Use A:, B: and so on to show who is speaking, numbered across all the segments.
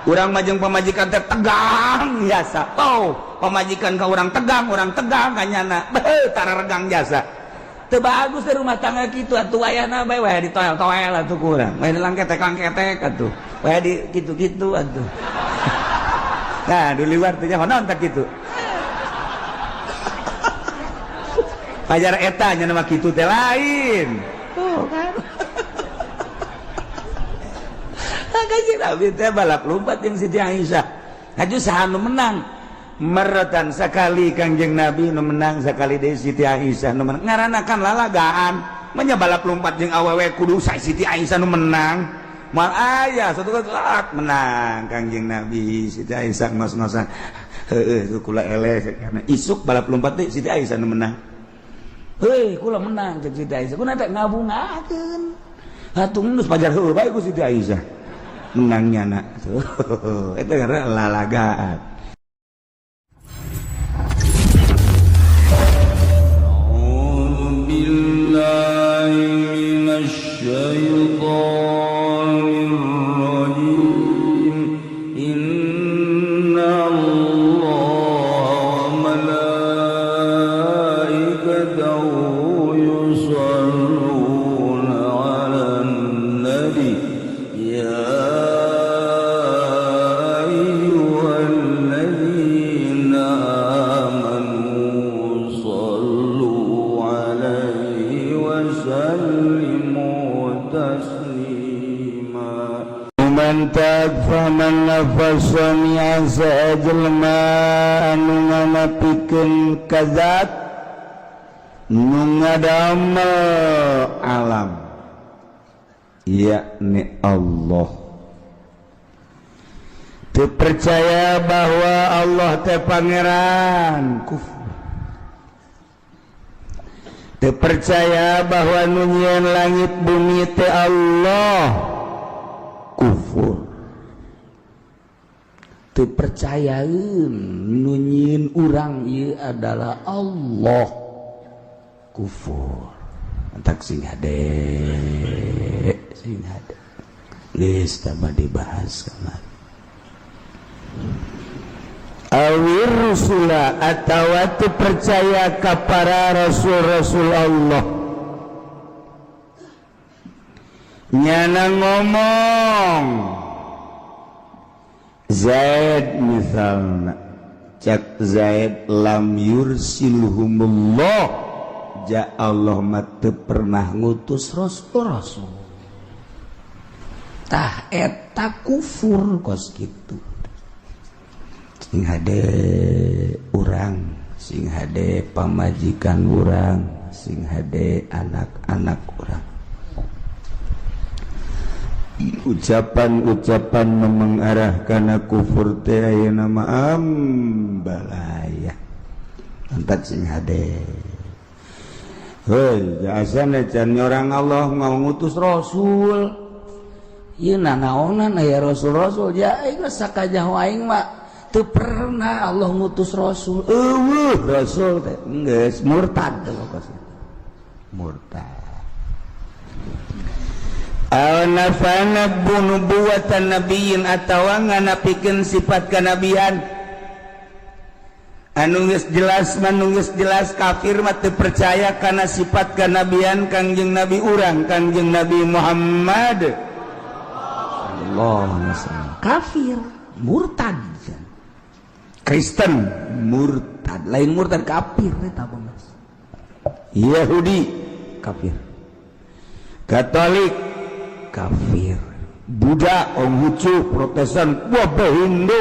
A: urang majeng pamajikan teh tegang jasa. Pamajikan ka urang tegang kanyana. Tara regang jasa. Teu bagus di rumah tangga kitu atuh ayana bae we ditoel-toel atuh ku urang. We dilangketek-langketek atuh. We di kitu-kitu atuh. Nah, di luar teh honon tak kitu. Pajar eta nya nama kitu teh lain. Tuh kan. Kanjeng Nabi teh balap lompat jeung Siti Aisyah. Haju saha nu menang? Meretan sakali Kanjeng Nabi nu menang sakali deui Siti Aisyah nu menang. Ngaranna kan lalagaan. Nya balap lompat jeung awewe kudu sa Siti Aisyah nu menang. Moal aya satu kali menang Kanjeng Nabi Siti Aisyah ngos-ngosan. Heueuh kula eleh karena isuk balap lompat teh Siti Aisyah nu menang. Hei, kula menang cek Siti Aisyah. Kuna teh ngabungakeun. Hatung geus pajar heueuh bae ku Siti Aisyah. Menangnya nak. Itu karena lalagaan. A'udzu billahi minasy syaithanir rajim. Inna Allaha wa malaikatahu yusholluna 'alan nabi. Ya faman nafasani asa jelma anu ngamapikeun ka zat nu ngadamel alam yakni Allah. Teu percaya bahwa Allah teh pangeran, kufur. Teu percaya bahwa nu nyieun langit bumi teh Allah, kufur. Teu percayaeun nu nyieun urang ieu adalah Allah, kufur. Antak sing hade geus tambah dibahas kamari. Awir rusula atawa teu percaya ka para rasul-rasul Allah. Nyana ngomong Zaid misalna cak Zaid lam yursilhumullah, ja Allah mah teu pernah ngutus rasul-rasul. Tah eta kufur kos kitu. Sing hade urang, sing hade pamajikan urang, sing hade anak-anak urang. Ucapan-ucapan mengarah kana kufur teh ayeuna mah ambalaya. Antat sing hade. Heuh, jasana can orang Allah mau ngutus rasul. Ieu nanaonan aya rasul-rasul ja aing sakajah aing mah teu pernah Allah ngutus rasul. Eueuh, rasul teh geus murtad teh pokosna. Murtad. Nafana bunubuwatan nabiyyin atawa nganapikeun sifat kanabian anu geus jelas manunggeus jelas kafir mah teu percaya kana sifat kanabian Kangjeng Nabi urang Kangjeng Nabi Muhammad sallallahu alaihi wasallam. Kafir, murtad. Kristen murtad, lain murtad kafir eta Mas. Yahudi kafir. Katolik kafir, Buddha, Konghucu, Protestan, wabah Hindu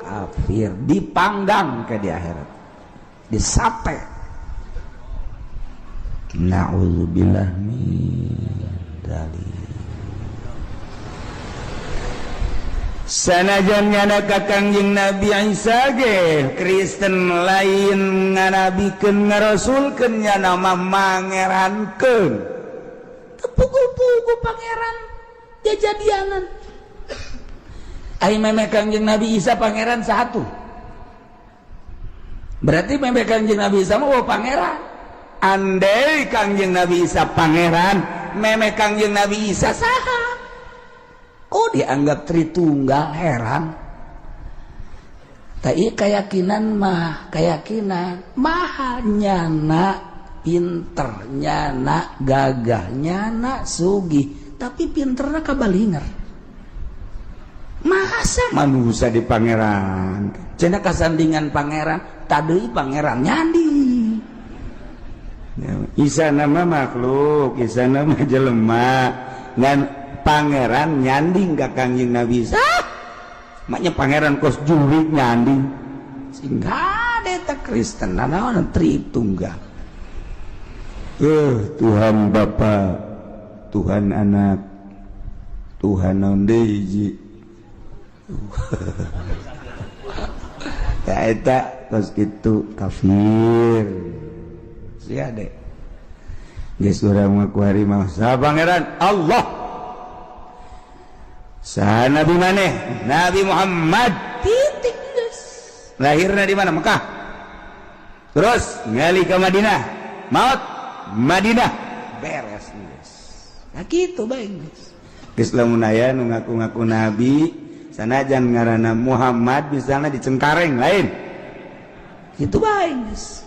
A: kafir, dipanggang ke di akhirat, disape. Na'udzubillah min dzalik. Sanajan nyana ka Kangjeng Nabi Isa ge Kristen lain nganabikeun ngarasulkeun nya nama mangerankeun. Pukul-pukul pangeran jajadianan. Ai meme Kangjeng Nabi Isa pangeran satu. Berarti meme Kangjeng Nabi Isa mah pangeran. Andai Kangjeng Nabi Isa pangeran, meme Kangjeng Nabi Isa saha? kok dianggap Tritunggal, heran. Tai keyakinan mah nyana pinter, nyana gagah, nyana sugih, tapi pinterna kabalinger. Masa manusia di pangeran cenah kasandingan pangeran, tadeuy pangeran nyandi. Isana mah makhluk, isana mah jelema, ngan pangeran nyanding ka Kangjeng Nabi. Maknya pangeran kos jurik nyanding sehingga eta Kristen naon Tritunggal. Tuhan Bapa, Tuhan Anak, Tuhan naon deui hiji. Ya eta kos kitu kafir. Sia deh. Geus urang ngaku harimau. Saha pangeran? Allah. Saha Nabi maneh? Nabi Muhammad. Titik geus. Lahirna di mana? Mekah. Terus ngali ke Madinah. Maut Madinah. Beres geus. Nah kitu bae geus. Geus lamun aya nu ngaku-ngaku nabi, sanajan ngaranna Muhammad misalna di Cengkareng lain. Kitu bae geus.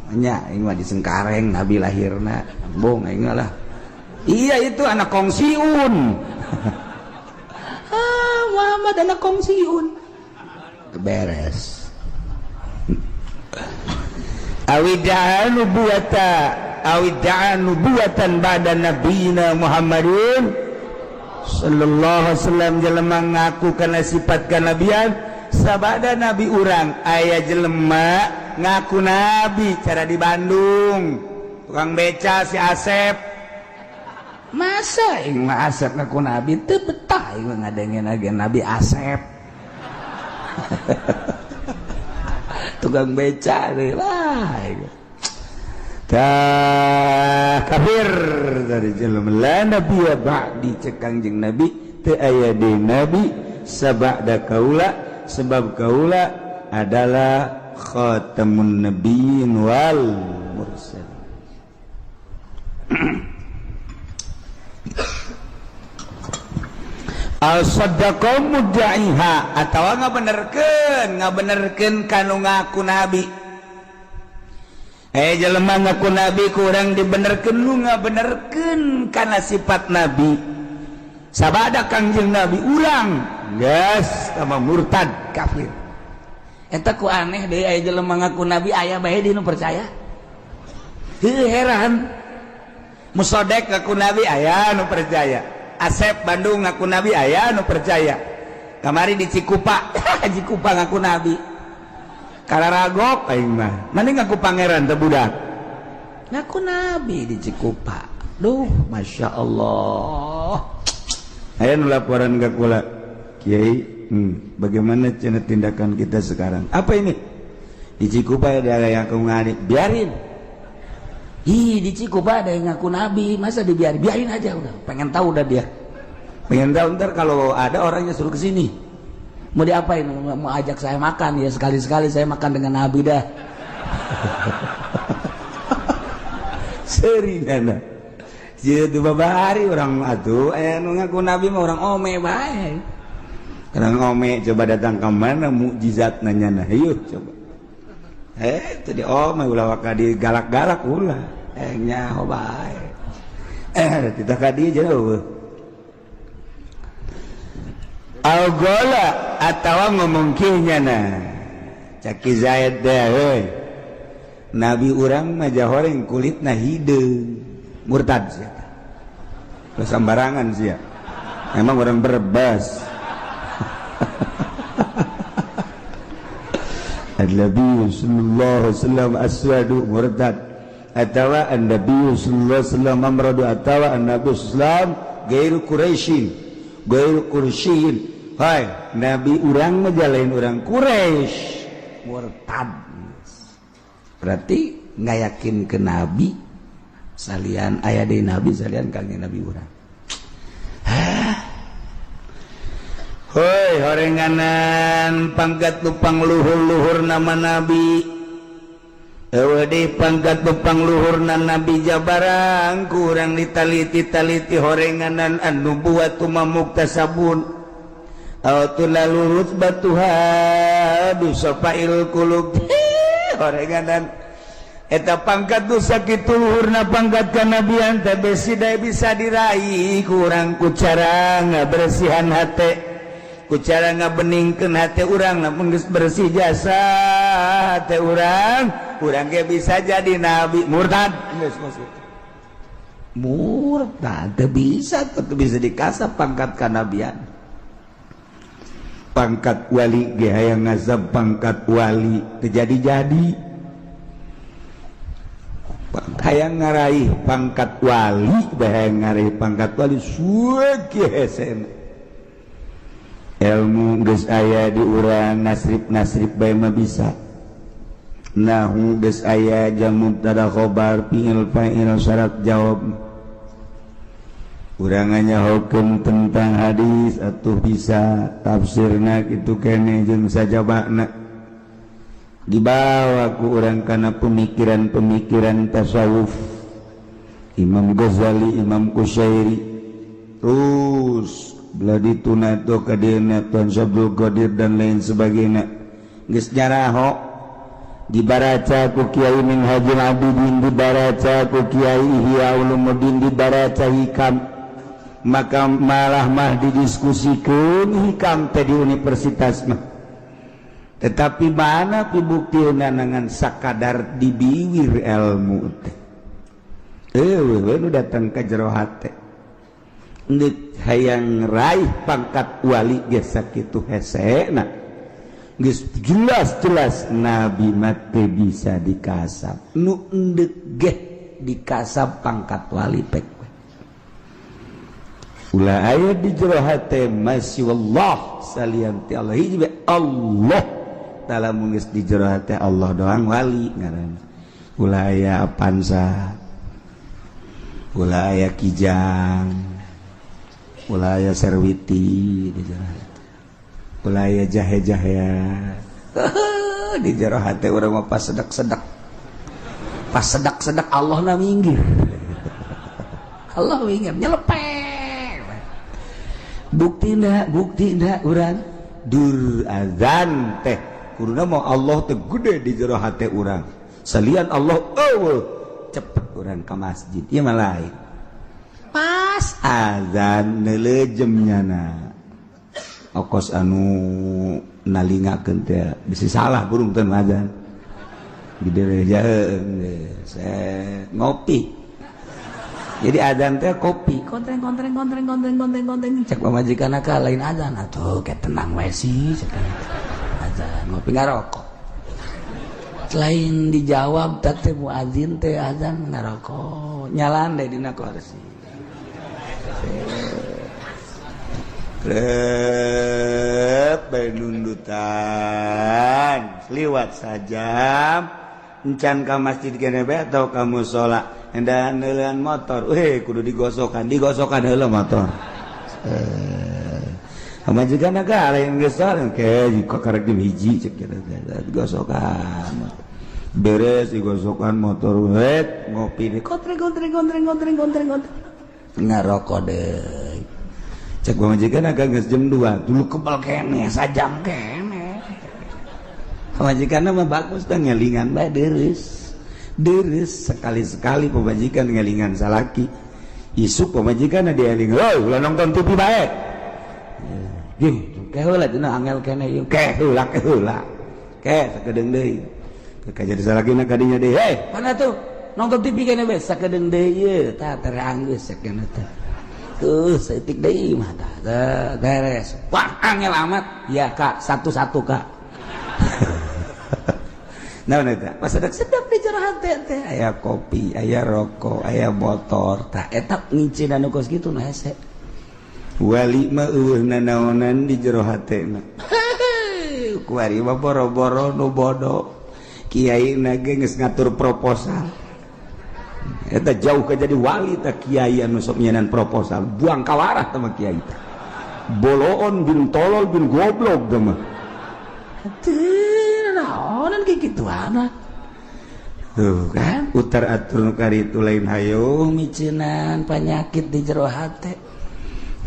A: Nya aing mah di Cengkareng nabi lahirna. Bong aing lah. Iya itu anak kongsiun. Muhammad anak kongsiun beres. Awida'an nubuwatan ba'da nabiyina Muhammadin sallallahu alaihi wasallam, jelema ngaku kana sifat kanabian sabada nabi urang. Aya jelema ngaku nabi cara di Bandung, tukang beca si Asep. Masa ing mah Asep ngaku nabi teu betah ing ngadengen agen Nabi Asep. Tukang beca deui lah. Tah kafir dari jelema la nabi ba'di cek Kangjeng Nabi teu aya deui nabi sabada kaula, sebab kaula adalah khatamun nabiyyin wal mursalin. Al-saddaqa mudda'iha, atawa ngabenerkeun kanu ngaku nabi. Jelema ngaku nabi kurang dibenerkeun lu ngabenerkeun kana sifat nabi. Sabada Kangjeng Nabi urang geus sama murtad kafir. Eta ku aneh deui aya jelema ngaku nabi aya bae di nu percaya. Heran. Musodek ngaku nabi aya nu percaya. Asep Bandung ngaku nabi aya nu percaya. Kamari di Cikupa Cikupa ngaku nabi. Kalaragok aing mah mending ngaku pangeran teh budak. Ngaku nabi di Cikupa. Duh, Masya Allah. Aya nu laporan ka kula, Kiai, bagaimana cenah tindakan kita sekarang? Apa ini? Di Cikupa ada yang ngaku ngadi, biarin. Ih, di Cikupa ada yang ngaku nabi, masa dibiarin? Biarin aja udah. Pengen tahu udah dia. Pengen tahu ntar kalau ada orangnya suruh ke sini. Mau diapain? Mau ajak saya makan ya, sekali-sekali saya makan dengan nabi dah. Serinana. Situ babari orang atuh anu ngaku nabi mah orang ome bae. Orang ome coba datang ke mana mukjizat nanyana. Ayo coba. Itu di ome ulah waka di galak-galak ulah. Nyaho bae. Kita ka dieu jauh. Algola atawa ngomong kieu nya. Caki Zaid deh. Nabi urang mah jahoreng kulitna hideung. Murtad sia. Sembarangan sia. Emang orang berbas. An-Nabi sallallahu alaihi wasallam aswadu murtad atawa an-Nabi sallallahu alaihi wasallam amradu atawa an-Nabi sallam gairu Quraisyin gairu Quraisyin. Hai, Nabi urang mah jalain urang Quraisy. Murtad. Berarti ngayakin ke Nabi salian aya deui nabi salian Kangjeng Nabi urang. Hoi horenganan pangkat nu pangluhur-luhur nama nabi. Eueuh deui pangkat nu pangluhurna nabi jabarang kurang ditaliti-taliti horenganan an-nubuwatu mamuktasabun. lurus batuha bisafail qulub orenganan eta pangkat dosa kitu luhurna pangkat kanabian teh besi bisa diraih kurang ku cara ngabersihan hate ku cara ngabeningkeun hate urang lamun geus bersih jasa hate urang ge bisa jadi nabi murtad geus maksud murtad teu bisa dikasap pangkat kanabian pangkat wali ge hayang ngazab pangkat wali terjadi-jadi hayang ngaraih pangkat wali hayang ngaraih pangkat wali sueuki hesen ilmu geus aya di urang nasrib bae mah bisa nahu geus aya jam mubtada khobar fi'il fa'il syarat jawab urang nyahokeun tentang hadis atuh bisa tafsirna kitu keneh jeung sajabana dibawa ku urang kana pemikiran tasawuf Imam Ghazali Imam Qusyairi terus bladituna to ka dina Tuan Syabdul Qadir dan lain sebagainya geus nyaraho dibaraca ku Kiai Minhajul Abidin dibaraca ku Kiai Ihya Ulumuddin dibaraca hikam maka malah didiskusikeun hikam teh di universitas mah tetapi mana pibuktiuna nangan sakadar dibiwir ilmu teh nu datang ka jero hate ngeuk hayang raih pangkat wali ge sakitu hesena geus jelas nabi mah teu bisa dikasap nu endeuh ge dikasap pangkat wali pek ulah aya di jero hate masya Allah salianti Allah hiji Allah taala mun geus di jero hate Allah doang wali ngaranna ulah aya Apansa ulah aya Kijang ulah aya Serwiti di jero hate ulah aya jahe-jahe di jero hate urang mah pas sedak-sedak Allah na minggir Allah minggir nyelepet bukti ndak urang dur azan teh kuduna mau Allah teh gede di jero hate urang salian Allah cepet urang ka masjid ieu mah lain pas azan neulejem nyana okos anu nalingakeun teh bisi salah burung teh azan di gereja ngopi jadi adzan teh kopi kontreng cek pamajikanna ka lain adzan atuh ke tenang we sih cek adzan ngopi ngarokok selain dijawab teh muadzin teh adzan ngarokok nyalan deh dina kursi bae nundutan liwat saja encan ka masjid kene bae atau ka mushola hendak neuleun motor kudu digosokan heula motor majikanna ka lain geus soal ke karek di hiji cek digosokan beres digosokan motor ngopi di kontreng ngarokok deui cek majikanna ka geus jam 2 dulu kebal kene sajam kene majikanna mah bagus teh ngelingan bae deres sekali-sekali pemajikan ngelingan salaki isuk pemajikan dieling ulah nonton TV bae ke heula cenah angel kene ieu ke heula sakedeung deui ka jadi salakina ka dinya deui mana tuh nonton TV kene bae sakedeung deui ieu tah terang geus sakena teh seutik deui mah tah beres wah angel amat ya Kak satu-satu Kak nah eta pas sedap di jero hate teh aya kopi aya rokok aya motor tah eta ngicin anu kos kitu na hese wali mah eueuhna naonan di jero hatena kuari mah boro-boro nu bodoh kiai na ge geus ngatur proposal eta jauh ka jadi wali tah kiai anu sok nyenan proposal buang kawarah tah mah kiai teh boloon bin tolol bin goblok tah mah naonan kayak gituan tuh kan utar atur kari itu lain hayo micinan penyakit di jero hate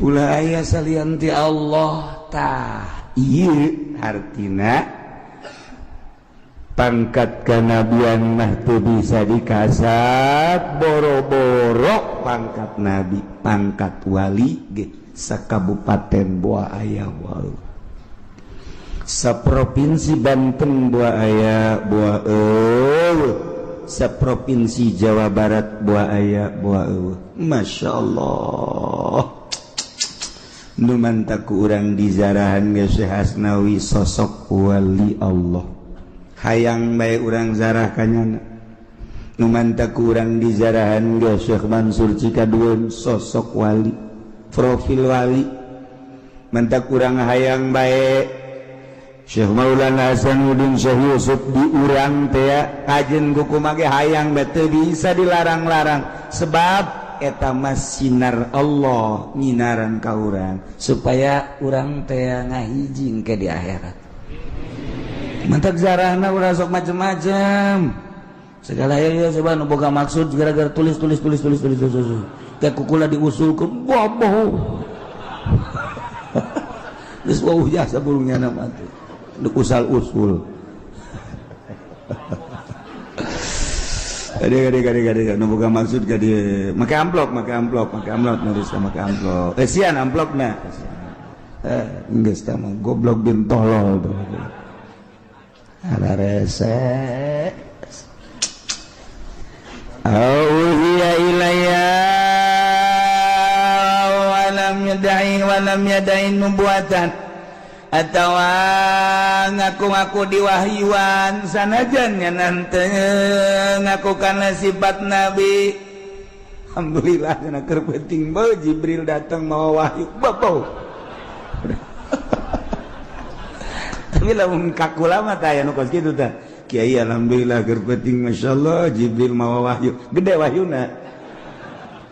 A: ulah aya salian ti Allah tah ieu artina pangkat kanabian mah teu bisa dikasat boro-boro pangkat nabi pangkat wali ge sakabupaten Buaya wae saprovinsi Banten Buaya saprovinsi Jawa Barat Buaya Masya Allah nu mantaku urang di zarahan ge Syekh Hasnawi sosok wali Allah hayang bae urang zarah kanyana nu mantaku urang di zarahan ge Syekh Mansur Cikadueun sosok wali profil wali mantak urang hayang bae Syekh Maulana Hasanuddin Syekh Yusuf di urang teh kajen kumaha ge hayang bae teu bisa dilarang-larang sebab eta mah sinar Allah nyinaran ka urang supaya urang teh ngahijing ke di akhirat. Mantak zarahna urang sok macem-macem. Segala ya coba nu boga maksud gara-gara tulis. Kayak kukula diusulkeun boboh. Geus wau jasa burungnya nama teh. Duk usal-usul. Gade nu boga maksud gade make amplop nulis make amplop. Sian amplopna. Geus tah mah goblok bin tolol tuh. Ada rese auhiya ilayya walam yadain nubuatan atawa ngaku-ngaku diwahyuan sanajan nyanan teu ngaku kana sifat nabi. Alhamdulillah cenah keur penting bae Jibril datang mawa wahyu bobo. Tapi lamun kakula mah tah aya nu kos kitu tah. Kiai alhamdulillah keur penting masyaallah Jibril mawa wahyu. Gede wahyuna.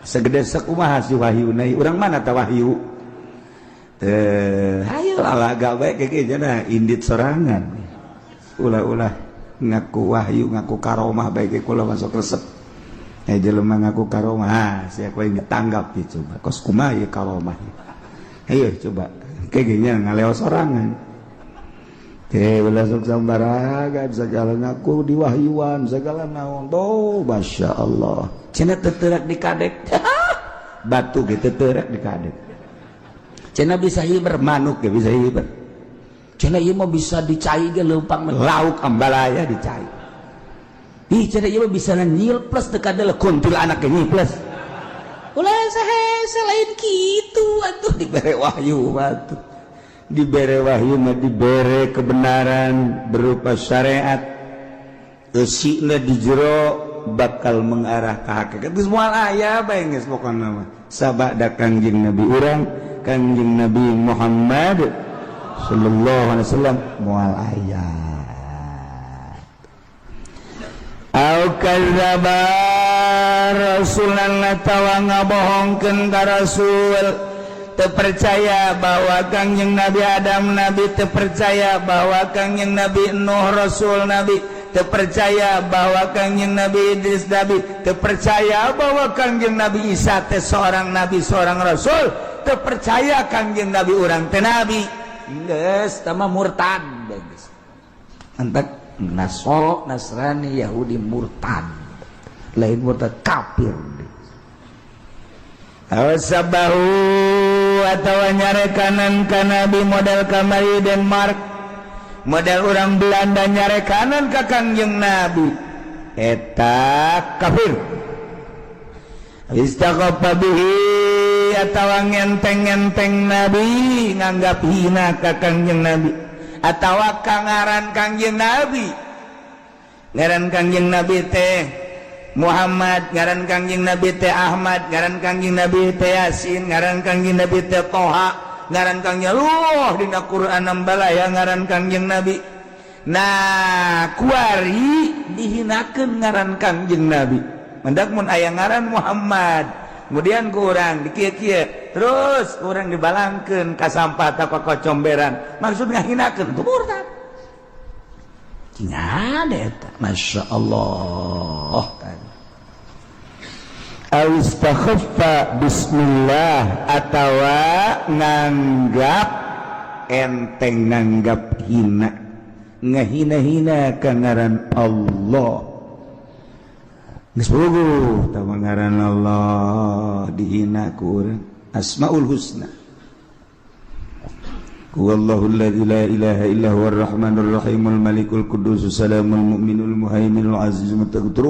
A: Segede sakumaha si wahyuna? Urang mana tah wahyu? Hayu lalaga bae ke cenah indit sorangan. Ulah-ulah ngaku wahyu, ngaku karomah bae ke kula masuk resep. Jelema ngaku karomah, sia kowe tanggap ieu coba. Kos kumaha ieu karomah? Ayo coba. Kegenya ngaleos sorangan. Ulah sok sambaraga segala ngaku diwahyuan segala naon tuh Masya Allah cenah teuterak dikadek batu gitu teuterak dikadek cenah bisa hiber manuk ge bisa hiber cenah ieu mah bisa dicai ge leumpang lauk ambalaya dicai ih cenah ieu mah bisa nyilples teu kadele kuntilanak ge nyilples ulah sahe lain kitu atuh dibere wahyu batu dibere wahyu mah dibere kebenaran berupa syariat eusina di jero bakal mengarah ka hakikat geus moal aya bae geus pokona mah sabada kangjeng Nabi urang kangjeng Nabi Muhammad sallallahu alaihi wasallam moal aya au kadzaba rasulan tawa ngabohongkeun ka rasul terpercaya bahwa kangjeng Nabi Adam Nabi terpercaya bahwa kangjeng Nabi Nuh Rasul Nabi terpercaya bahwa kangjeng Nabi Idris Nabi terpercaya bahwa kangjeng Nabi Isa teh seorang Nabi seorang Rasul terpercaya kangjeng Nabi urang teh Nabi geus tama murtad geus antak Nasoro Nasrani Yahudi murtad lain murtad kafir awasabahu atau nyarekanan ka Nabi model kamari Denmark model orang Belanda nyarekanan ka kangjeng Nabi eta kafir istaqafa bihi atawa ngenteng-ngenteng Nabi nganggap hina ka kangjeng Nabi atawa kangaran kangjeng Nabi ngaran kangjeng Nabi teh Muhammad, ngaran kangjeng Nabi teh Ahmad, ngaran kangjeng Nabi teh Yasin, ngaran kangjeng Nabi teh Toha, ngaran kangjeng dina Quran nambalaya ngaran kangjeng Nabi. Nah, kuari dihinakeun ngaran kangjeng Nabi. Mendak mun aya ngaran Muhammad, kemudian ku urang dikieu-kieu, terus urang dibalangkeun ka sampah ta kocomberan. Maksud ngahinakeun ku murtad. Ada eta Masya Allah awistakhaffa bismillah atawa nganggap enteng nanggap hina ngahina-hina ka ngaran Allah geus puguh tah ngaran Allah dihina ku urang Asmaul Husna Huwallahul ladzi la ilaha illa huwar rahmanur rahimul malikul quddus salamul mu'minul muhaiminul azizul mutaqaddir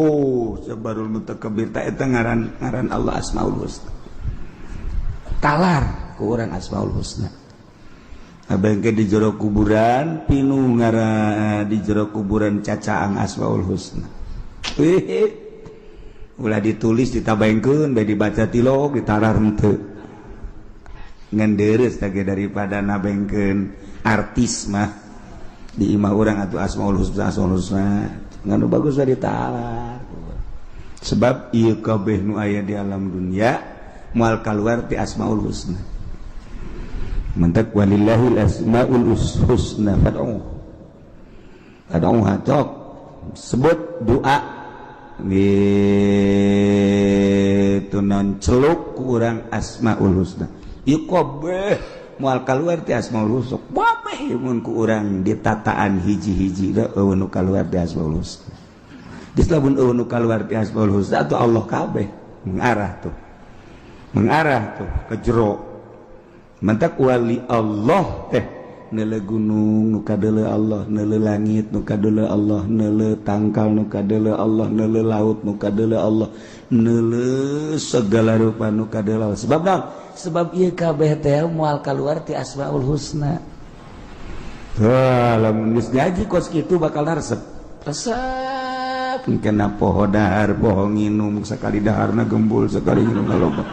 A: sabarul mutakabbir ta eta ngaran Allah Asmaul Husna talar ku urang Asmaul Husna abengke di jero kuburan pinu ngara di jero kuburan cacaang Asmaul Husna ulah ditulis ditabengkeun bae dibaca tilog ditarar henteu ngan deres tage daripada nabengkeun artis mah di imah urang atuh Asmaul Husna nganu bagus we ditalar sebab ieu kabeh nu aya di alam dunya moal kaluar ti Asmaul Husna mentak walillahil asmaul husna fad'u hatok sebut doa itu non celuk kurang Asmaul Husna ieu kabeh moal kaluar ti Asmaul Husna babeh mun ku urang ditataan hiji-hiji da eueuh nu kaluar ti Asmaul Husna geus lamun eueuh nu kaluar ti Asmaul Husna atuh Allah kabeh mengarah tuh ke jero mantak wali Allah teh neule gunung nu kadeuleu Allah neule langit nu kadeuleu Allah neule tangkal nu kadeuleu Allah neule laut nu kadeuleu Allah neule segala rupa nu kadeuleu Allah sebab naon sebab ieu kabeh teh moal kaluar ti Asmaul Husna lamun geus ngaji kos kitu bakal resep kena poho dahar poho nginum sakali daharna gembul sakali nginumna loba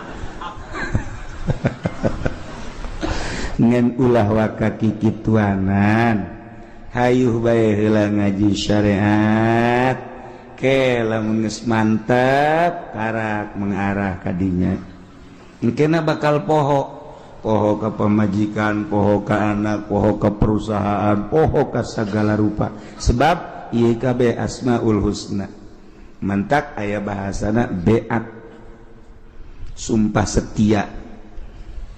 A: ngan ulah wakaki kituanan hayuh bae heula ngaji syariat ke lamun geus mantep karak mengarah ka dinya engkena bakal poho ka pamajikan poho ka anak poho ka perusahaan poho ka sagala rupa sebab ieu kabeh Asmaul Husna mantak aya bahasana beat sumpah setia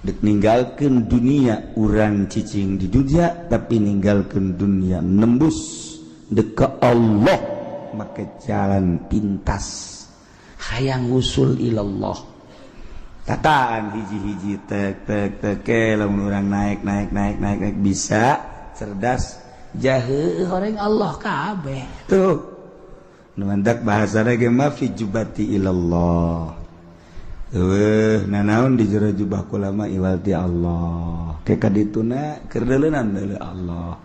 A: dek ninggalkeun dunia urang cicing di dunia tapi ninggalkeun dunia nembus dek ka Allah make jalan pintas hayang usul ilallah tataan hiji-hiji tek lamun urang naik bisa cerdas jaheuh horeng Allah kabeh tuh nu mantak bahasana ge mah fi jubati ilallah nanaon di jero jubah kulama iwalti Allah ke kadituna keur deuleunan deuleu Allah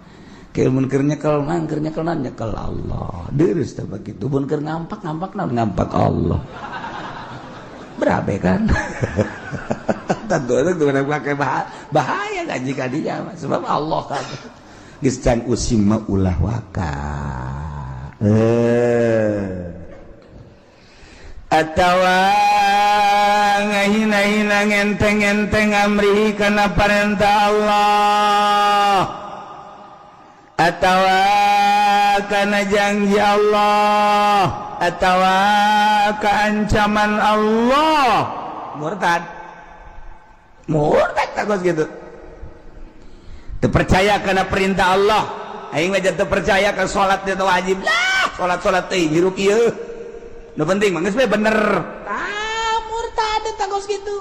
A: ke mun keur nyekel nyekel Allah deurus teh kitu mun keur ngampak ngampak Allah berabe kan tentu itu pakai bahaya ngaji ka dinya sebab Allah kan geus can usim mah ulah waka atawa ngahina-hina ngenteng-ngenteng amrihi kana parentah Allah atawa kana janji Allah atawa ka ancaman Allah murtad takos gitu teu percaya kana perintah Allah aing mah teu percaya ka salat teh wajib lah salat teh hirup ieu nu penting mah geus bener murtad takos gitu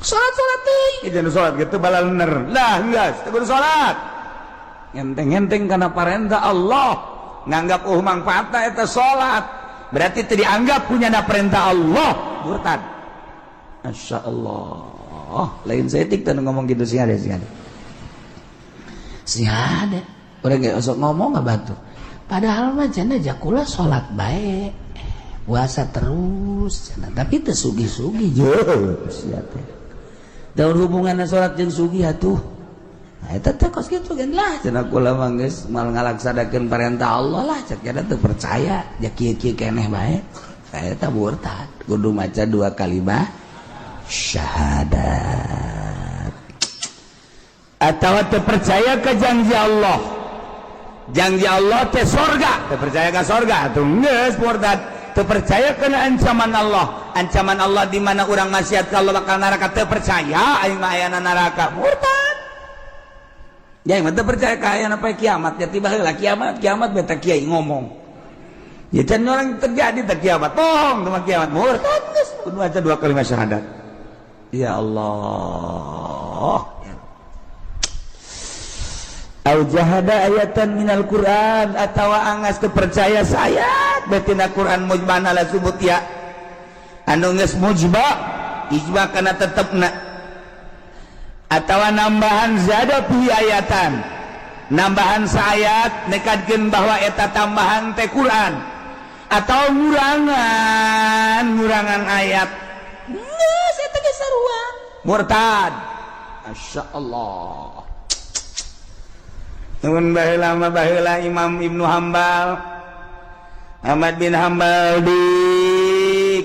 A: salat teh jangan salat gitu balal bener lah geus teu kudu salat ngenteng-ngenteng kana parentah Allah nganggap manfaatna eta salat berarti teu dianggap punya perintah Allah murtad masyaallah lain setik teh ngomong gitu sih ada urang ge osok ngomong ngabatu padahal mah cenah jakula salat bae puasa terus cenah tapi teu sugih-sugih sia teh daun hubunganna salat jeung sugih atuh eta teh kos kitu kan lah cenah kula mah geus mal ngalaksanakeun parentah Allah lah cek kada teu percaya ja kieu-kieu keneh bae eta murtad kudu maca 2 kalimat syahadat atawa teu percaya ke janji Allah teh surga teu percaya ka surga atuh geus murtad teu percaya kana ancaman Allah di mana urang maksiat ka Allah bakal neraka teu percaya aing mah aya neraka murtad Ya mah percaya ka aya apa kiamat ya tiba heula kiamat beta kiai ngomong. Ya can orang terjadi tak kiamat. Bohong teu kiamat. Murtad geus kudu aja 2 kalimat syahadat. Ya Allah. Au jahada ayatan minal Qur'an atawa angas teu percaya sayat betina Qur'an mujmana la subut ya. Anu geus mujba ijma kana tetepna. Atawa nambahan zada fi ayatan. Nambahan saayat nekadkeun bahwa eta tambahan teh Quran atau ngurangan ayat. Geus eta ge sarua. Murtad. Masyaallah. Nun baheula Imam Ibnu Hambal Ahmad bin Hambal di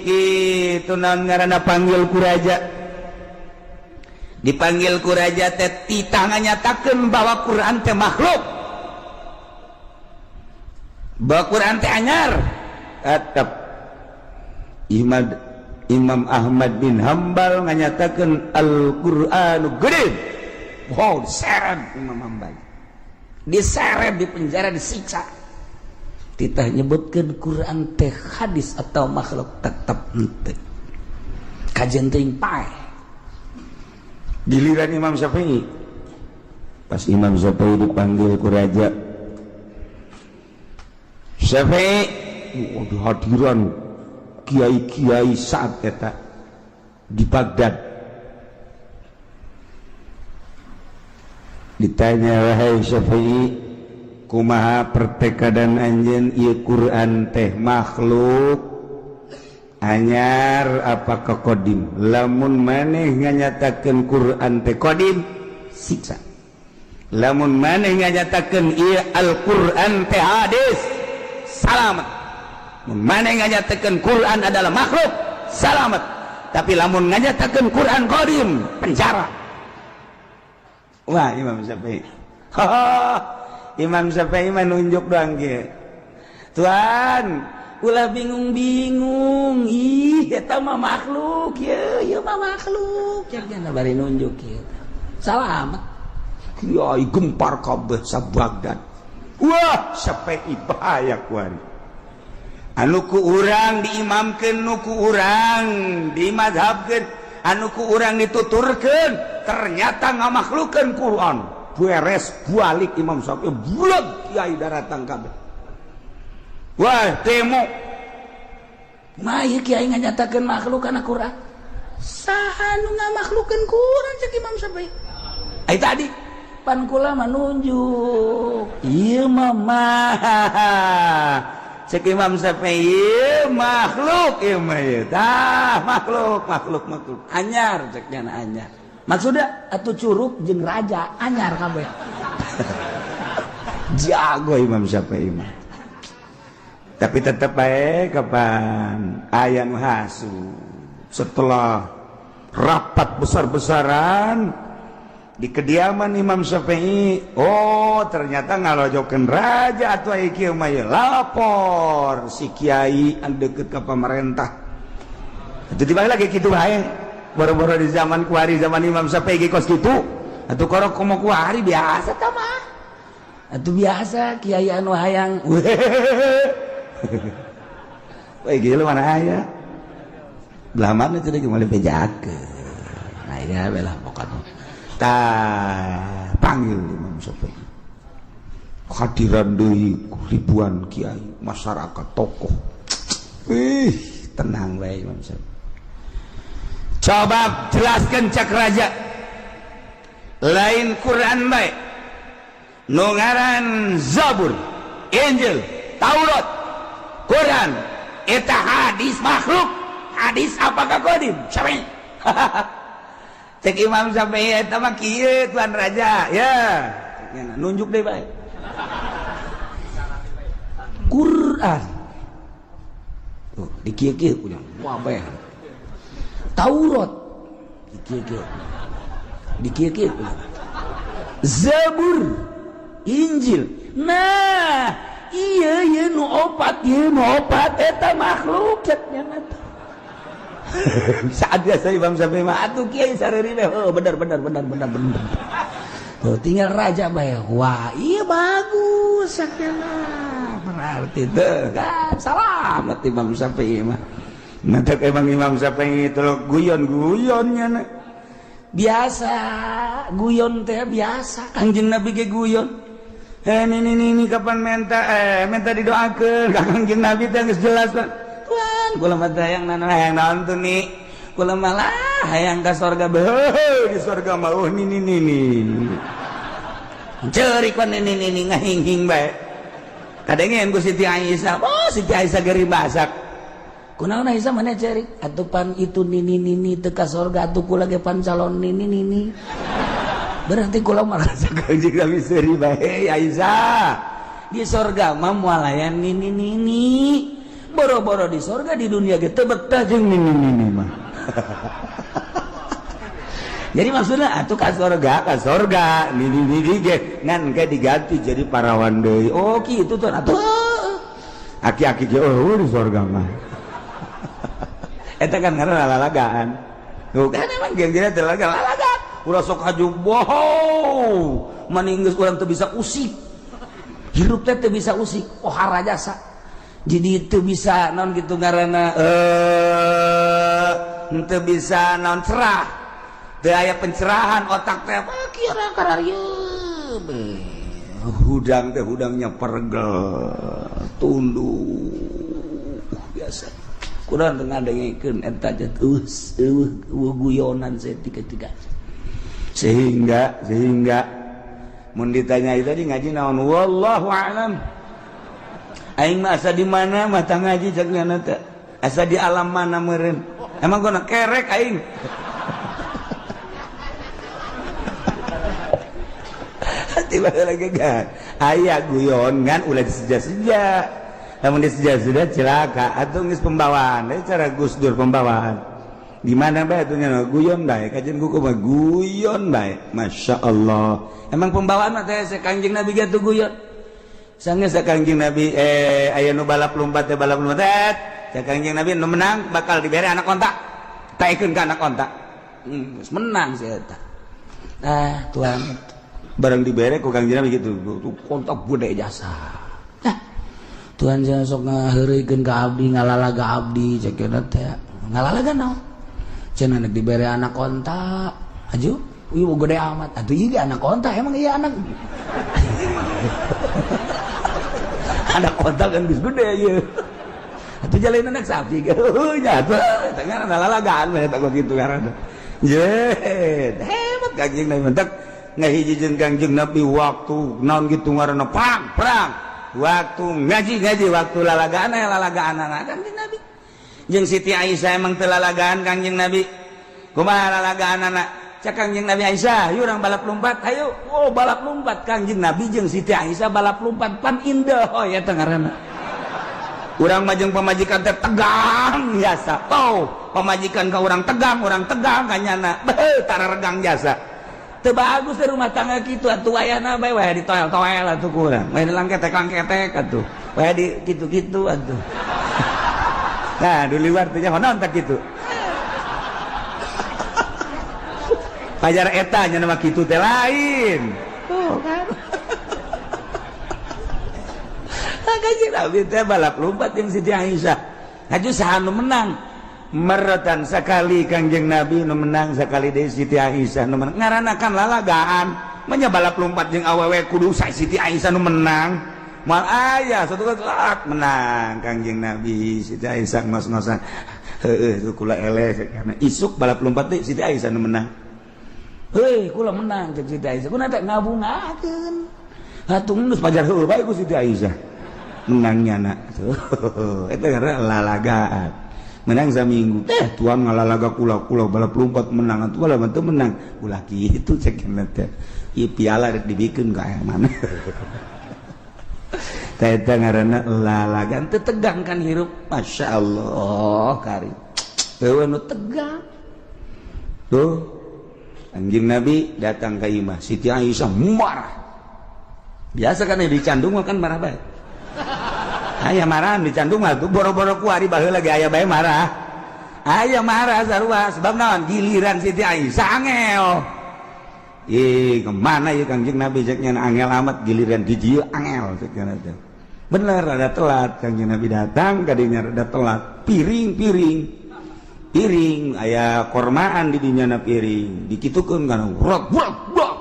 A: kitu naon ngaranna panggil ku raja. Dipanggil ku raja teh titah nganyatakeun bahwa Quran teh makhluk. Bahwa Quran teh anyar. Atap Imam Ahmad bin Hambal nganyatakeun Al-Qur'anu gede. Wow, diseret Imam Hambal. Diseret di penjara disiksa. Titah nyebutkeun Quran teh hadis atau makhluk tetep henteu. Kajian teuing pae. Giliran Imam Syafi'i. Pas Imam Syafi'i dipanggil ku raja. Syafi'i, hadiran kiai-kiai saat eta di Baghdad. Ditanya, wahai Syafi'i, kumaha pertekadan anjeun ieu Quran teh makhluk anyar apakah kodim? Lamun maneh nganyatakeun Quran teh kodim, siksa. Lamun maneh nganyatakeun ieu Al-Quran teh hadis, salamet. Mun maneh nganyatakeun Quran adalah makhluk, salamet. Tapi lamun nganyatakeun Quran kodim, penjara. Wah, Imam Syafi'i. Imam Syafi'i mah nunjuk doang kieu. Tuan, ulah bingung-bingung. Ih, eta mah makhluk ya mah makhluk. Jangan bari nunjuk kieu. Salamet. Kiai gempar kabeh sa Baghdad. Wah, Syafi'i bahaya kuari. Anu ku urang diimamkeun, nu ku urang dimadzhabkeun, anu ku urang dituturkeun, ternyata ngamakhlukkeun Quran. Beres balik Imam Syafi'i, bulag kiai daratang kabeh. Wah, temo. Mah ieu kiai nganyatakeun makhluk kana Quran. Saha nu ngamakhlukkeun Quran cek Imam Syafi'i? Ai tadi pan kula mah nunjuk. Ieu mah cek Imam Syafi'i makhluk ieu mah ieu. Tah makhluk. Anyar cek nya anyar. Maksudnya atuh curug jeung raja anyar kabeh. Jago Imam Syafi'i mah. Tapi tetap baik kapan ayat hasu setelah rapat besar-besaran di kediaman Imam Syafi'i. Oh, ternyata ngalojokeun raja atuh aya kieu mah lapor si kiai anu deukeut ka pamarentah. Atuh tiba lagi kitu bae. Boro-boro di zaman kuari zaman Imam Syafi'i kos kitu. Atuh korok komo kuari biasa tah mah. Atuh biasa kiai anu hayang. Wah, gila mana aya? Belah mana teh geus bejakeun. Nah, ya belah pokokna. Tah panggil Imam Syafi'i. Hadiran deui ribuan kiai, masyarakat, tokoh. Tenang bae Imam Syafi'i. Coba jelaskan cak raja. Lain Quran bae. Nu ngaran Zabur, Injil, Taurat, Quran, eta hadis makhluk. Hadis apakah kodim? Syafi'i. Cek Imam Syafi'i eta mah kieu tuan raja. Ya, nunjuk deh bae. Quran. Tuh, di kieu-kieu punya. Wah, bae. Taurat. Di kieu-kieu. Di kieu-kieu punya. Zabur, Injil. Nah, iya nu opat eta makhluk cenah mah. Saat biasa Imam Syafi'i mah atuh kiai sareureun oh bener. tuh tinggal raja bae. Wah iya bagus sakena berarti tuh kan selamat Imam Syafi'i mah. Nanti emang Imam Syafi'i itu guyon-guyonnya na. Biasa guyon teh biasa Kangjeng Nabi ge guyon. Ini kapan minta didoakeun ka Kangjeng Nabi teh geus jelas kan. Tuan kula mah hayang naon tuh nih. Kula malah hayang ka surga beuh di surga mah ini. Ceurik kan ini ngahing-hing bae. Kadengen ku Siti Aisyah. Oh Siti Aisyah geri basak. Kunaon Aisyah mana ceurik? Atuh pan itu nini teu ka surga atuh kula ge pan calon nini. Berarti kula merasa Kangjeng Nabi seuri bae Aisyah. Di surga mah moal aya nini. Boro-boro di surga di dunia ge teu betah jeung nini mah. Jadi maksudnya atuh ka surga nini ge ngan ge diganti jadi parawan deui. Oh kitu tuh atuh. Aki-aki ge di surga mah. Eta kan ngaranna lalagaan. Tuh kan emang geng-gengna teh lalagaan. Ulah sok haju bohong. Maninggeus urang teu bisa usik. Hirup teh teu bisa usik. Ohara jasa. Jadi teu bisa naon kitu ngaranna teu bisa naon cerah. Teu aya pencerahan otak teh kira kararieu. Hudang teh hudangnya pergel. Tunduk. Biasa. Kurang tengah dengekeun eta terus guyonan setika-tika. Sehingga mun ditanya tadi ngaji naon wallahu a'lam. Aing mah asa di mana mata ngaji cakna teh. Asa di alam mana meureun. Emang gua kerek aing. Tiba lagi kan. Aya guyon kan ulah disejak-sejak. Namun disejak-sejak celaka atuh geus pembawaan. Cara Gus Dur pembawaan. Di mana bae atuh nya guyon bae. Kajian buku mah guyon bae. Masyaallah. Emang pembawaan mah teh Kangjeng Nabi ge guyon. Sanggeus Kangjeng Nabi aya nu balap lompat teh Kangjeng Nabi nu menang bakal dibere anak onta. Taekeun ka anak onta. Geus menang si eta. Tuan barang dibere ku Kangjeng Nabi gitu. Kontak bude jasa. Tuhan jangan sok ngaheureukeun ka abdi ngalalaga abdi cekeuna teh. Ngalalaga naon? Cenah anak dibere anak onta. Aju, ieu gede amat. Atuh ieu anak onta emang ieu anak. Anak onta kan geus gede ieu. Atuh jalain anak sapi ge. Nya atuh eta ngaran ngalalagaan eta kok kitu ngaranna. Jet, hebat Kangjeng Nabi mentek ngahijieun Kangjeng Nabi waktu naon kitu ngaranna perang. Waktu ngaji waktu lalagaan Kangjeng Nabi. Jeung Siti Aisyah emang teu lalagaan Kangjeng Nabi. Kumaha lalagaan anak? Cak Kangjeng Nabi Aisyah, yuk urang balap lompat, ayo. Oh, balap lompat Kangjeng Nabi jeung Siti Aisyah balap lompat pan indah. Oh, ya teh ngaranna. Urang mah jeung pamajikan teh tegang jasa. Oh, pamajikan ka urang tegang kanyana. Beuh, tara regang jasa. Teu bagus di rumah tangga kitu atuh wayahna bae wae di toel atuh kurang. Wae di langketek atuh. Wae di kitu-kitu atuh. Nah, di luar teh naon tak kitu. Pajar eta nya nama kitu teh lain. Tuh kan. Kangjeng Nabi teh balap lompat jeung Siti Aisyah. Haju saha nu menang? Meretan sekali Kangjeng Nabi nu menang sekali deui Siti Aisyah nu menang ngaranna kan lalagaan nya balap lompat jeung awewe kudu sae Siti Aisyah nu menang moal aya satu kelak menang Kangjeng Nabi Siti Aisyah ngos-ngosan heueuh kula eleh karena isuk balap lompat teh Siti Aisyah nu menang heuh kula menang jeung Siti Aisyah kunaon teh ngabungakeun hatung geus pajar heueuh bae ku Siti Aisyah menangnya na eta ngaranna lalagaan menang saminggu tuan ngalalaga kula balap lompat menang atuh bala teu menang ulah kitu cekeuna teh ieu piala rek dibikeun ka aya mana teh eta ngaranna lalagan teu tegang kan hirup masyaallah karim teu nu tegang tuh Kangjeng Nabi datang ka imah Siti Aisyah marah biasa kan dicandung kan marah bae aya marahan dicandung mah tuh boro-boro kuari baheula ge aya bae marah. Aya marah sarua sebab naon giliran Siti Aisyah angel. kemana ya Kangjeng Nabi ceknya angel amat giliran di dieu angel ceknya teh. Bener ada telat Kangjeng Nabi datang kadinya ada telat piring aya kormaan di dinya piring dikitukeun kana rot brok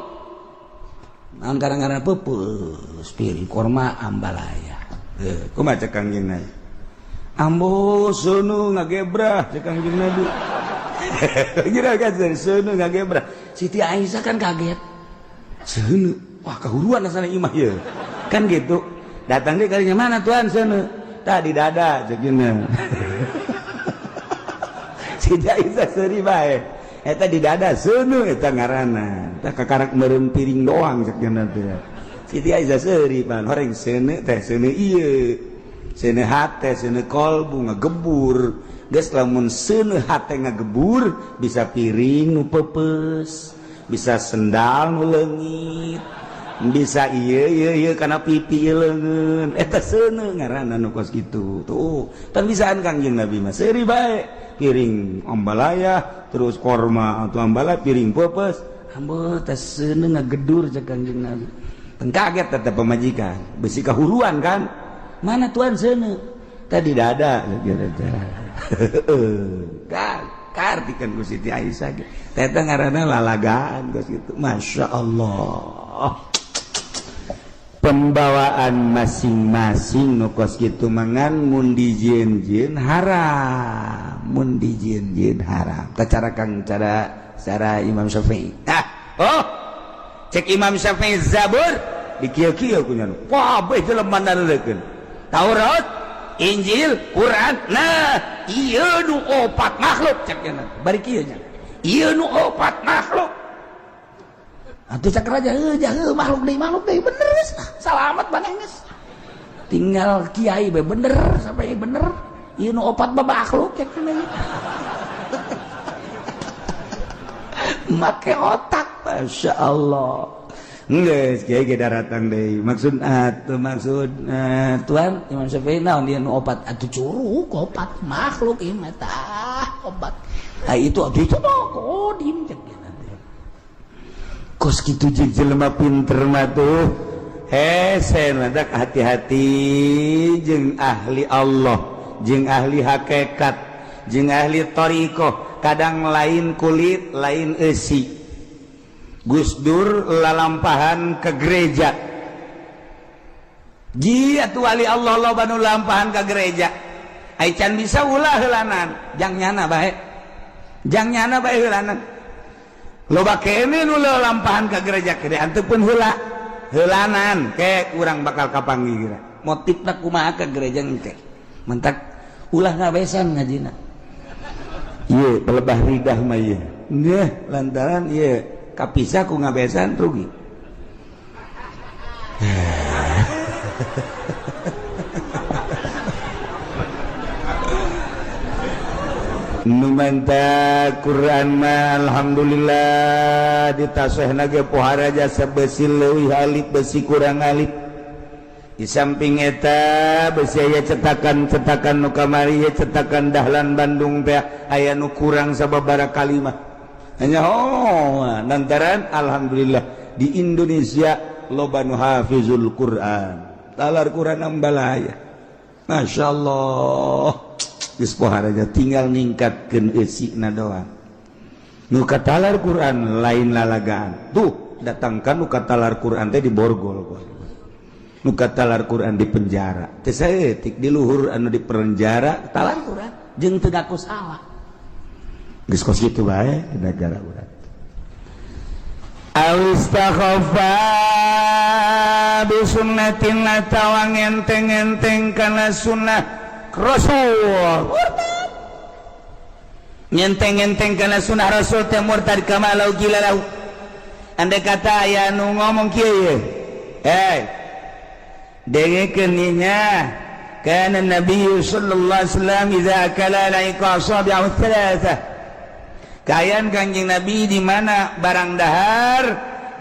A: angkara-angkara peupeus piring korma ambalaya. Kumaha cek Kangjeng Nabi? Ambo seunu ngagebrah cek Kangjeng Nabi. Kira kan seunu ngagebrah. Siti Aisyah kan kaget. Seunu, wah kahuruan asana imah ya. Kan gitu. Datang dia kalinya mana tuan seunu? Tadi dada cek gini. Siti Aisyah seuri bae. Eta di dada seunu eta ngaranna. Eta kakarak meureun piring doang cek gini teh. Siti Aisyah seuri pan horeng seunu teh seunu ieu. Seunu hate seunu kolbu ngagebur. Geus lamun seuneu hate ngagebur bisa piring nu peupeus, bisa sendal nu leungit, bisa ieu kana pipi leungeun. Eta seuneu ngaranna nu kos kitu. Tuh, tan bisaan Kangjeng Nabi mah seuri bae. Piring ambalaya, terus korma atau ambala piring peupeus. Ambo teh seuneu ngagedur cek Kangjeng Nabi. Teu kaget tetep pamajikan, besi kahuruan kan. Mana tuan seuneu? Tadi dada kira-kira. Kartikan ku Siti Aisyah teta ngaranna lalagaan geus kitu. Masya Allah, pembawaan masing-masing nu kos kitu mangan mun dijieun-jieun haram, mun dijieun-jieun haram. Cara Kang cara Imam Syafi'i. Cek Imam Syafi'i Zabur di kieu-kieu kunya. Wah, bae jelema naleukeun. Taurat, Injil, Quran, nah ieu nu opat makhluk cekna bari kieu nya. Ieu nu opat makhluk. Atuh cak raja makhluk deui bener geus. Salamet baneng geus. Tinggal kiai be bener sampai bener. Ieu nu opat makhluk cekna. Make otak, Masya Allah. Geus kiai ge daratang deui. Maksud Tuhan Imam Syafi'i naon dia nu opat atuh curug opat makhluk ieu mah tah obat. Itu atuh kodim cek nanti. Kos kitu jeung jelema pinter mah tuh hese madak hati-hati jeung ahli Allah, jeung ahli hakikat, jeung ahli thariqah. Kadang lain kulit, lain eusi. Gus Dur lalampahan ke gereja. Ji atuh wali Allah loba nu lampahan ke gereja. Ai can bisa ulah heulanan, jang nyana bae. Jang nyana bae heulanan. Loba kene nu lampahan ke gereja kede anteupun heula. Heulanan ke urang bakal kapanggih geura. Motifna kumaha ke gereja engke. Mentak ulah ngabesan ngajina. Ieu pelebah ridah mah ieu. Neh lantaran ieu kapisah ku ngabesan rugi. Nu manta Quran mah alhamdulillah ditasehna ge pohara jasa besi leuwih alif besi kurang alif. Di samping eta besi aya cetakan-cetakan nu kamari cetakan Dahlan Bandung teh aya nu kurang sababaraha kalimah. Hanya lantaran alhamdulillah di Indonesia loba nu hafizul Quran. Talar Quran ambalaya. Masya Allah. Geus poharaja tinggal ningkatkeun eusina doang. Nu katalar Quran lain lalagaan. Tuh, datangkan nu katalar Quran teh di borgol. Nu katalar Quran di penjara. Teh saeutik di luhur anu di penjara talar Quran jeung teu ngaku salah. Geus kos kitu bae negara urang. Awistakhafa bi sunnatin atawang enteng-enteng kana sunnah Rasul. Nyenteng-enteng kana sunnah Rasul teh murtad kama lau gila lau. Andai kata aya nu ngomong kieu. Dengekeun nya kana Nabi sallallahu alaihi wasallam idza akala laika asabi'u thalatha. Kayan Kanjeng Nabi di mana barang dahar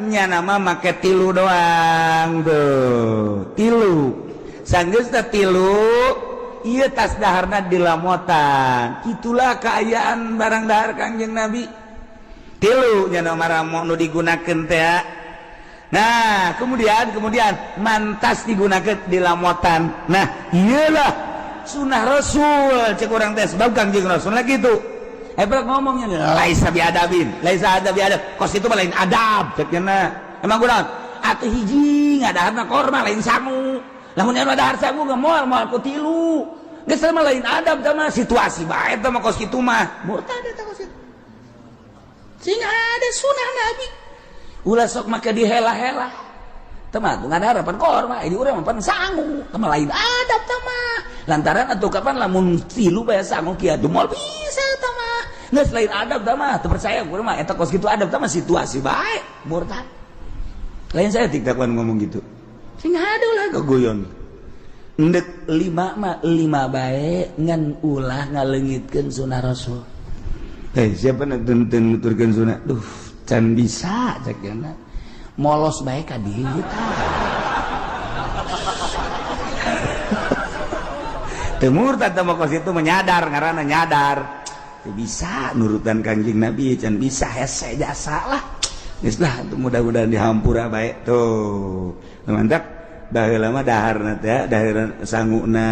A: nya nama make tilu doang tuh. Tilu. Sanggeus teh tilu ieu tas daharna dilamotan. Itulah keayaan barang dahar Kanjeng Nabi. tilu nya maramo nu digunakeun teh. Nah kemudian mantas digunakan di lamotan. Nah iyalah sunah Rasul cek orang teh sebab Kangjeng Rasul lah gitu. Hebat ngomongnya laisa biadabin, laisa ada biadab. Kos itu lain adab ceknya. Emang kunaon? Atuh hiji ngadaharna korma lain sangu. Lamun anu adahar sangu ge moal ku tilu. Geus mah lain adab teh mah situasi bae teh mah kos kitu mah. Murtad eta kos kitu. Sing ada sunah Nabi. Ulah sok make dihela-hela. Teman tuh ngada harapan korma, ini urang mah sangu, teman lain adab teman. Lantaran atuh kapan lamun tilu bae sangu kieu moal bisa teman. Geus lain adab teman, teu percaya urang mah eta kos kitu adab teman situasi bae, murtad. Lain saya tiktakan ngomong gitu. Sing ada ulah gogoyon. Endek 5 mah 5 bae ngan ulah ngaleungitkeun sunah Rasul. Siapa nuntun nuturkeun sunah? Duh can bisa cek yana molos bae ka dieu teu murtad teh kos itu menyadar ngaranna nyadar teu bisa nurutan Kangjeng Nabi can bisa hese jasa lah geus lah mudah-mudahan dihampura bae tuh mantap baheula mah daharna teh dahar sanguna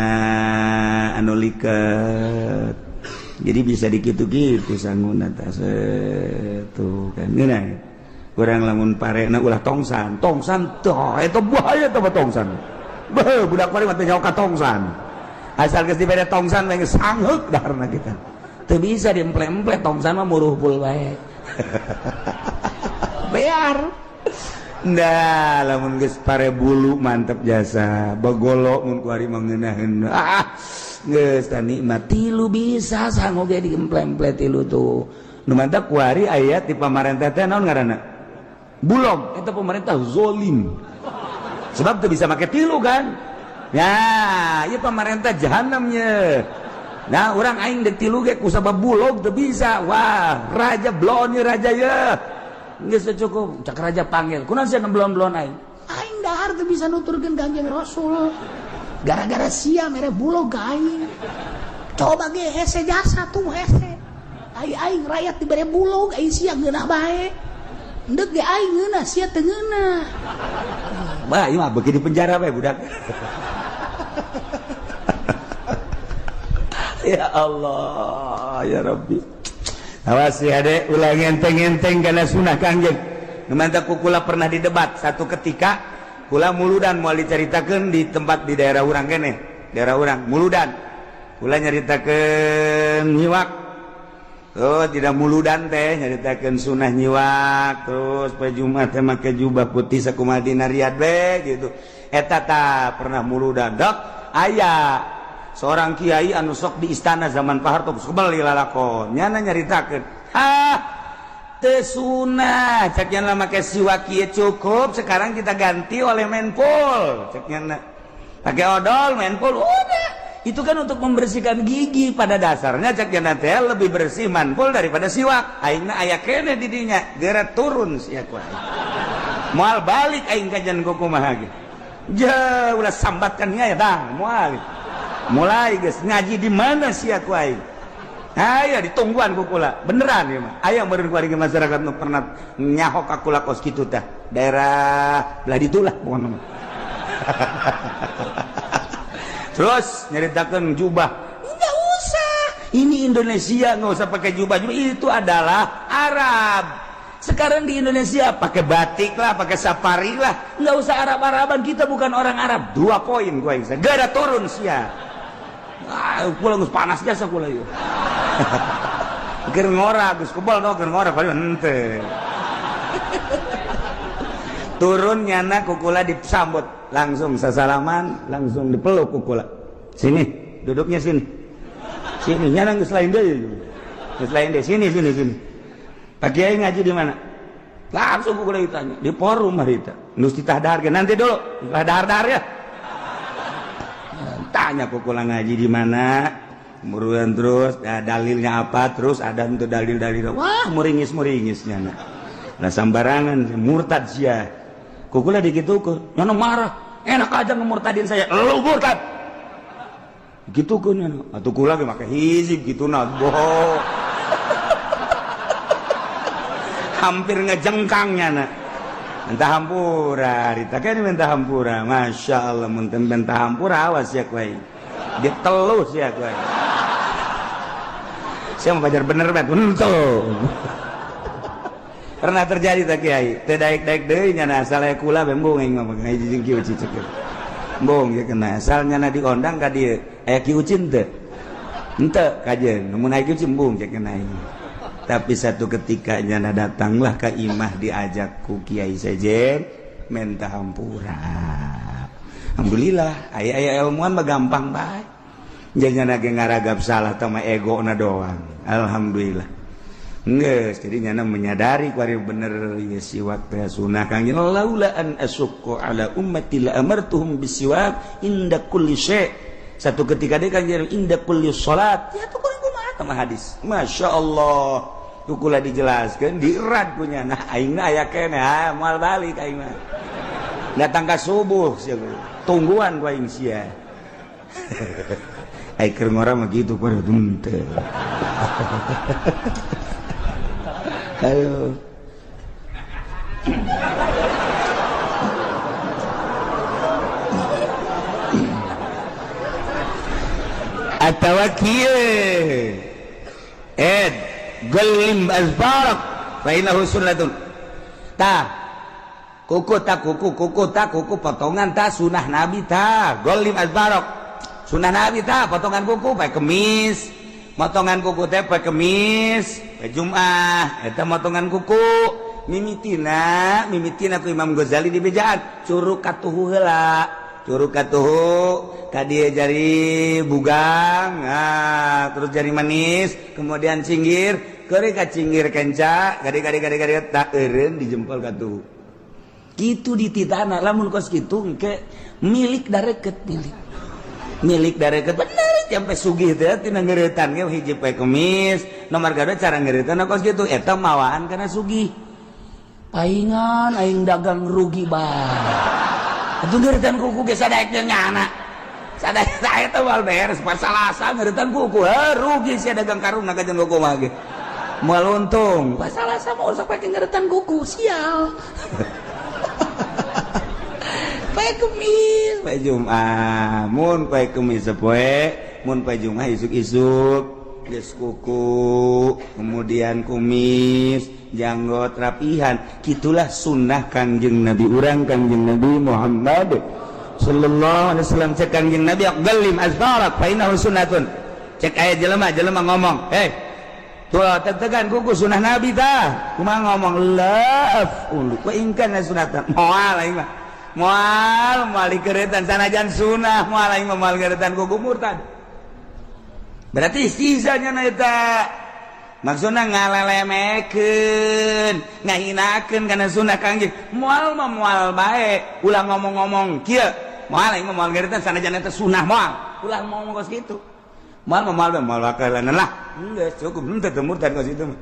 A: anu liket. Jadi bisa dikitu-kitu sangguna tas tuh kan ngeunah urang lamun parena ulah tongsan tuh eta bahaya teh tongsan beuh budak pare mah teh nyawa ka tongsan asal geus dibere tongsan we geus sangheuk daharna kita teu bisa diemple-emple tongsan mah muruh pul bae bear nda lamun geus pare bulu mantep jasa bagolo mun ku ari mah ngeunaheun geus tah nikmat tilu bisa sanggup ge diemple-emple tilu tuh nu mantap kuari aya ti pamarentah teh naon ngaranna bulog eta pemerintah zolim sebab teu bisa make tilu kan ya ieu pamarentah jahanam nya nah urang aing dek tilu ge ku sabab bulog teu bisa wah raja blon raja ya geus cukup cak raja panggil kunaon sia blon-blon aing dahar teu bisa nuturkeun Kangjeng Rasul gara-gara sia mere bulog aing coba ge hese jasa tuh hese aing rakyat dibere bulog aing sia geunah bae endeg ge aing geunah sia teu geunah bah ieu mah beuki di penjara bae budak ya Allah ya Rabbi awas ya dek ulah ngenteng-ngenteng kana sunah Kangjeng mantap kula pernah didebat satu ketika kula muludan moal dicaritakeun di tempat di daerah urang keneh daerah urang muludan kula nyaritakeun nyiwak terus tidak muludan teh nyaritakeun sunah nyiwak terus poe Jumat teh make jubah putih sakumaha dina riad we gitu eta tah pernah muludan dok aya seorang kiai anu sok di istana zaman Pak Harto kebeli lalakon nyana nyaritakeun teu sunah cek nyana make siwak kieu cukup sekarang kita ganti oleh menpol cek nyana pakai odol menpol udah itu kan untuk membersihkan gigi pada dasarnya cek nyana teh lebih bersih menpol daripada siwak aingna aya keneh di dinya geura turun sia ku aing moal balik aing kajian kumaha ge ja ulah sambatkan nya ya tah moal mulai geus ngaji di mana sia ku aing aya ditungguan ku kula beneran ieu mah aya meureun ku ari masyarakat nu pernah nyahok ka kula kos kitu teh daerah belah ditulah pokona terus nyaritakeun jubah enggak usah ini Indonesia enggak usah pakai jubah itu adalah Arab sekarang di Indonesia pakai batik lah pakai safari lah enggak usah Arab-Araban kita bukan orang Arab 2 poin ku aing gara turun sia kula geus panas jasa kula ieu keur ngora geus kebal do keur ngora paling henteu turun nyana ku kula disambut langsung sasalaman langsung dipeluk ku kula sini duduknya sini nyana geus lain deui sini Pak Kiai ngaji di mana langsung ku kula ditanya di forum harita geus ditahdarkeun nanti dulu dahar ya tanya ku kula ngaji di mana kemudian terus dalilnya apa terus ada untuk dalil-dalil wah muringis-muringisnya nah sambarangan murtad sia kukula dikitukeun nyana marah enak aja ngemurtadin saya lu murtad gitukeun nyana atuh kula ge make hizib kituna boh hampir ngejengkangnya na mentah hampura rita kan mentah hampura masya Allah munten mentah hampura awas ya kuai ditelus ya kuai saya mau belajar bener bet untuk pernah terjadi tak kiai teu daek-daek deui nya asal aya kula bembung aing ngomong ngaji jeung kieu cicek bong ya kena asalnya na diondang ka dieu aya ki ucin teu henteu kajeun mun aya ki ucin bong cek kena aing. Tapi satu ketika nyana datanglah ke imah diajak ku Kiai Sejen minta hampura. Alhamdulillah aya ilmuan mah gampang bae. Jangan ge ngaragap salah sama ego na doang. Alhamdulillah. Geus jadi nyana menyadari kuari bener ya siwak teh sunah kang laula an asyqa ala ummati la amartuhum bisiwak inda kulli syai'. Satu ketika dia kan inda kulli salat. Ya tuh kumaha tah hadis. Masyaallah. Kula dijelaskan diirat punya nah aingna aya keneh moal balik aing mah datang ka subuh tungguan ku aing sia ai keur ngora mah kitu pada teu ayo atawa kieu Galim azbarak fa innahu sunnatun kuku potongan sunah nabi galim azbarak sunah nabi potongan kuku pae kemis potongan kuku teh pae kemis pae Jumat eta potongan kuku mimitina ku Imam Ghazali di bejaan curug katuhu heula curug katuhu kadieu jari bugang terus jari manis kemudian cinggir keuri ka cinggir kenca gade tak eureun di jempol katuhu kitu dititana lamun kos kitu engke milik dareukeut milik dareukeut bener sampai sugih teh tina ngeuretan ge hiji poe kemis nomor gadot cara ngeuretan kos kitu eta mawaan kana sugih paingan aing dagang rugi bae itu ngeritan kuku ge sadaek jeung nyana sadaek saya teh wal beres pas salasa ngeritan kuku rugi sia dagang karungna ka jeung kuku mah ge moal untung pas salasa mau usah pake ngeritan kuku sial pae kemis pae Jumat mun pae kemis sapoe mun pae Jumat isuk-isuk geus kuku kemudian kumis janggot rapihan gitulah sunnah kangjeng Nabi urang kangjeng Nabi Muhammad sallallahu alaihi wasallam cek kangjeng Nabi galim azbarak fa innahu sunnatun cek aya jelema ngomong tuh tetegan kuku sunnah Nabi tah kumaha ngomong laf wa in kana sunatan moal aing mah moal dikeureutan sanajan sunnah moal aing mah moal geuretan kuku murtad berarti sisanya na eta maksudna ngalelemekeun ngahinakeun kana sunah kangjeng moal mah moal bae ulah ngomong-ngomong kieu moal aing mah moal geuretan sanajan eta sunah moal ulah ngomong kos kitu moal mah moal bae moal wakalan lah geus cukup henteu teu murtad kos kitu mah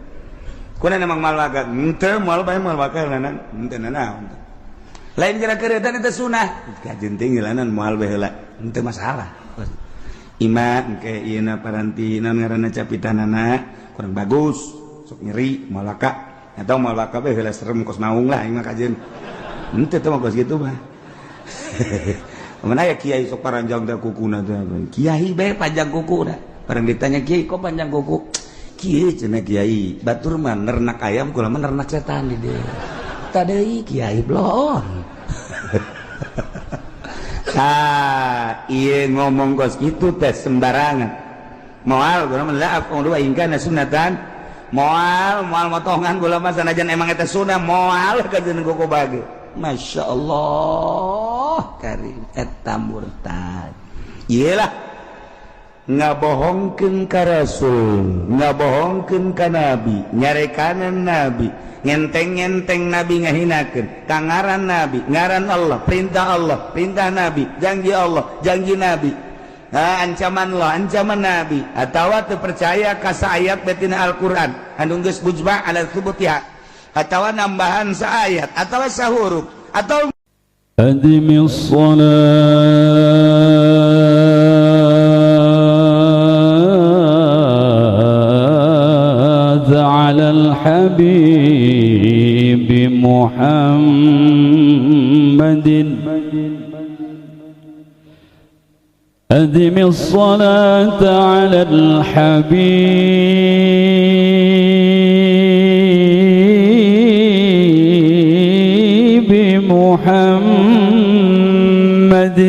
A: kunaon emang moal wakalan henteu moal bae moal wakalan henteu naon lain kira geuretan eta sunah kajenting ngelanan moal bae heula henteu masalah ima engke ieu na paranti naon ngaranna capitanana kurang bagus sok nyeri malaka atau malaka bae heula serem kos naung lah ieu mah kajeun henteu teh mah kos kitu mah mun aya kiai sok paranjang teh kukuna teh kiai bae panjang kuku da bareng ditanya kiai kok panjang kuku kieu cenah kiai batur mah nernak ayam kula mah nernak setan di dieu tadeuy kiai blon ieu ngomong kos kitu teh sembarangan moal gula mah laaf dua ingkana sunatan moal motongan gula mah sanajan emang eta sunah moal kajeun kuku bage masyaallah karim eta murtad iyalah ngabohongkeun ka rasul ngabohongkeun ka nabi nyarekanan nabi ngenteng-ngenteng nabi ngahinakeun kangaran nabi ngaran Allah perintah nabi janji Allah janji nabi ancaman Allah ancaman nabi atawa teu percaya ka saayat betina Al-Qur'an anu geus mujma' ala tsubutiha atawa nambahan saayat atawa sahuruf atau adimis salat ala al-habib
B: أدم الصلاة على الحبيب محمد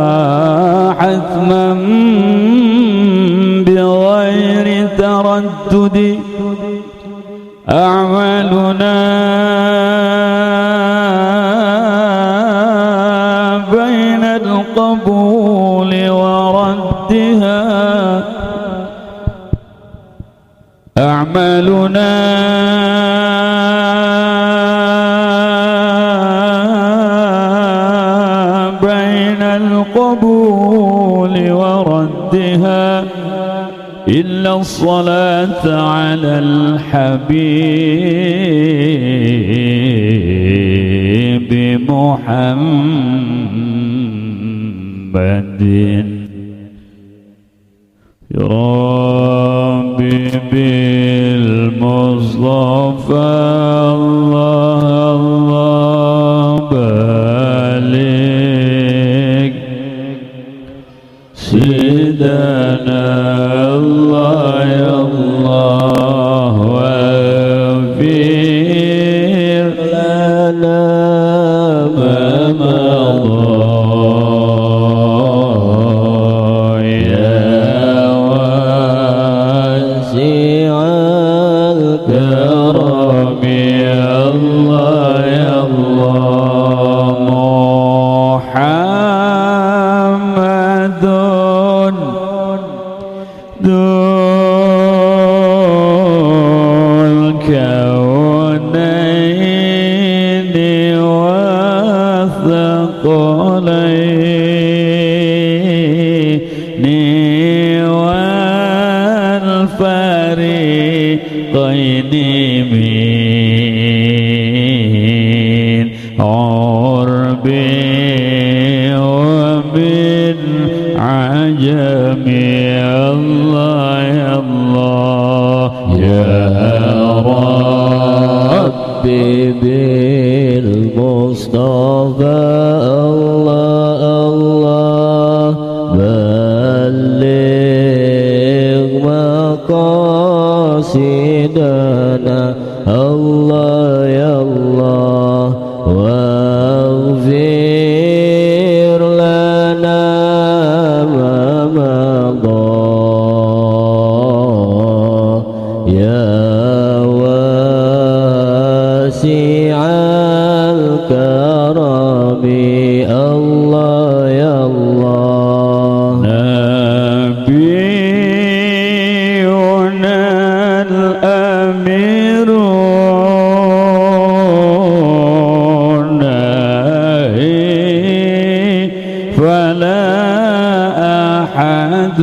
B: فقبولها حتما بغير تردد أعمالنا بين القبول وردها أعمالنا بين القبول وردها إلا الصلاة على الحبيب محمد يا ربي بالمصطفى الله الله بلغ سيدنا الله يا الله واغفر لنا ما مضى يا واسع الكرم يا الله يا الله محمد ذو الكونين والثقلين والفريقين من عرب ومن عجم يا الله يا الله يا ربي بالمصطفى الله الله بلغ مقاصدنا الله يا الله واغفر لنا ما مضى يا واسع الكرم الله يا الله نبينا الأمير فلا أحد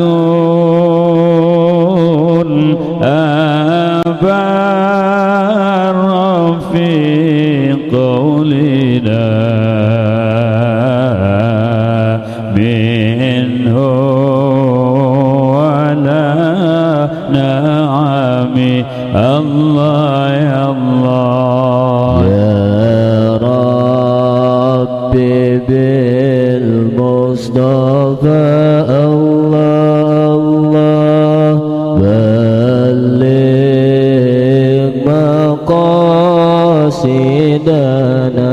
B: أبر في قولنا منه ولا نعم الله يا الله يا ربي بالمصطفى الله الله بلغ مقاصدنا